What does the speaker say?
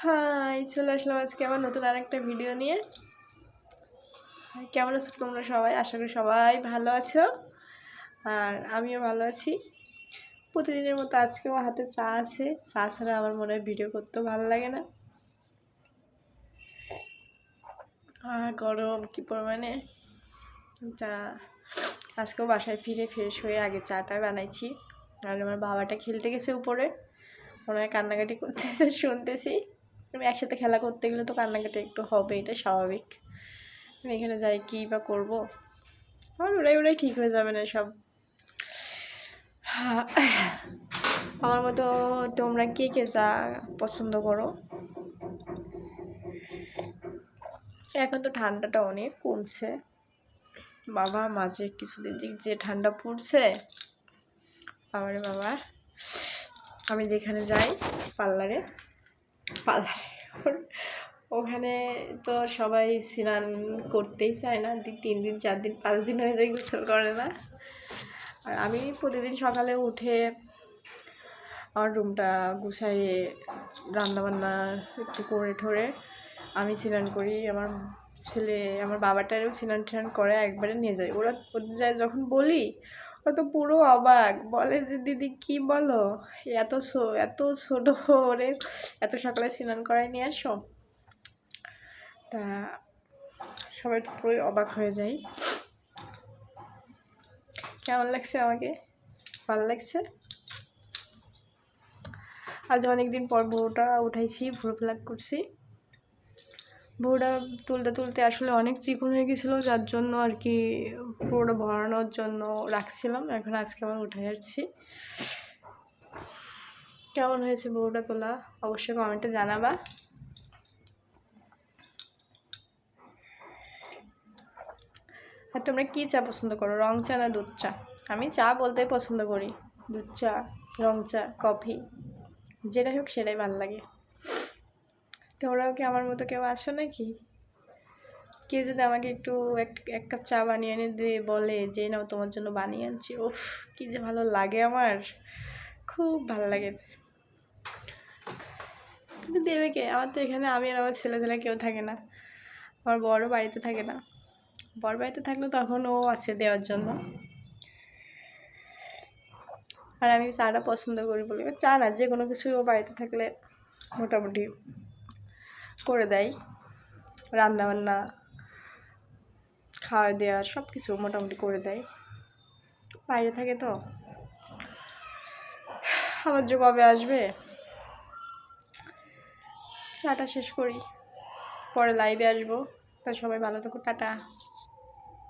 High, চলে আসলাম আজকে আমার নতুন আরেকটা ভিডিও নিয়ে। কেমন আছো তোমরা সবাই? আশা করি সবাই ভালো আছো, আর আমিও ভালো আছি। প্রতিদিনের মতো আজকেও হাতে চা আছে। চা ছাড়া আমার মনে হয় ভিডিও করতেও ভালো লাগে না। আর গরম কি পরিমাণে! চা আজকেও বাসায় ফিরে ফ্রেশ হয়ে আগে চাটা বানাইছি। আর আমার বাবাটা খেলতে গেছে উপরে, মনে হয় কান্নাকাটি করতেছে শুনতেছি। আমি একসাথে খেলা করতে গেলে তো কান্নাকাটি একটু হবে, এটা স্বাভাবিক। আমি এখানে যাই কী বা করবো? আমার উড়াই ঠিক হয়ে যাবে না সব। আমার মতো তোমরা কে কে চা পছন্দ করো? এখন তো ঠান্ডাটা অনেক কমছে বাবা, মাঝে কিছুদিন যে ঠান্ডা পড়ছে বাবারে বাবা। আমি যেখানে যাই পার্লারে ওখানে তো সবাই স্নান করতেই চায় না। 3 দিন 4 দিন 5 দিন হয়ে যায় গোসল করে না। আর আমি প্রতিদিন সকালে উঠে আমার রুমটা গুছাইয়ে রান্নাবান্না একটু করে ঠরে আমি স্নান করি। আমার ছেলে আমার বাবাটারও স্নান টান করে একবারে নিয়ে যায়। ওদের যায় যখন বলি, ওরা তো পুরো অবাক, বলে যে দিদি কি বলো, এত ছোটো ওরে এত সকালে স্নান করায় নিয়ে আসো। তা সবাই তো পুরোই অবাক হয়ে যায়। কেমন লাগছে আমাকে? ভালো লাগছে। আজ অনেকদিন পর বউটা উঠাইছি, ভুরু প্লাক করছি। বউটা তুলতে তুলতে আসলে অনেক চিকন হয়ে গেছিলো, যার জন্য আর কি পুরোটা ভরানোর জন্য রাখছিলাম। এখন আজকে আবার উঠে যাচ্ছি। কেমন হয়েছে বউটা তোলা অবশ্যই কমেন্টে জানাবা। আর তোমরা কী চা পছন্দ করো, রং চা না দুধ চা? আমি চা বলতেই পছন্দ করি, দুধ চা, রং চা, কফি, যেটা হোক সেটাই ভালো লাগে। তোমরাও কি আমার মতো কেউ আছো নাকি? কেউ যদি আমাকে একটু এক কাপ চা বানিয়ে এনে দিয়ে বলে যে নাও তোমার জন্য বানিয়ে আনছি, উফ কী যে ভালো লাগে, আমার খুব ভালো লাগে। কিন্তু দেবে কে? আমার তো এখানে আমি আর আমার ছেলে কেউ থাকে না। আমার বড় বাড়িতে থাকে না। বড় বাড়িতে থাকলে তখন ও আছে দেওয়ার জন্য। আর আমি চাটা পছন্দ করি বলি, চা না যে কোনো কিছু ও বাড়িতে থাকলে মোটামুটি করে দেয়। রান্নাবান্না, খাওয়া দেওয়া সব কিছু মোটামুটি করে দেয়। বাইরে থাকে তো। আমার যে কবে আসবে? চাটা শেষ করি, পরে লাইভে আসবো। তা সবাই ভালো থাকো, টাটা।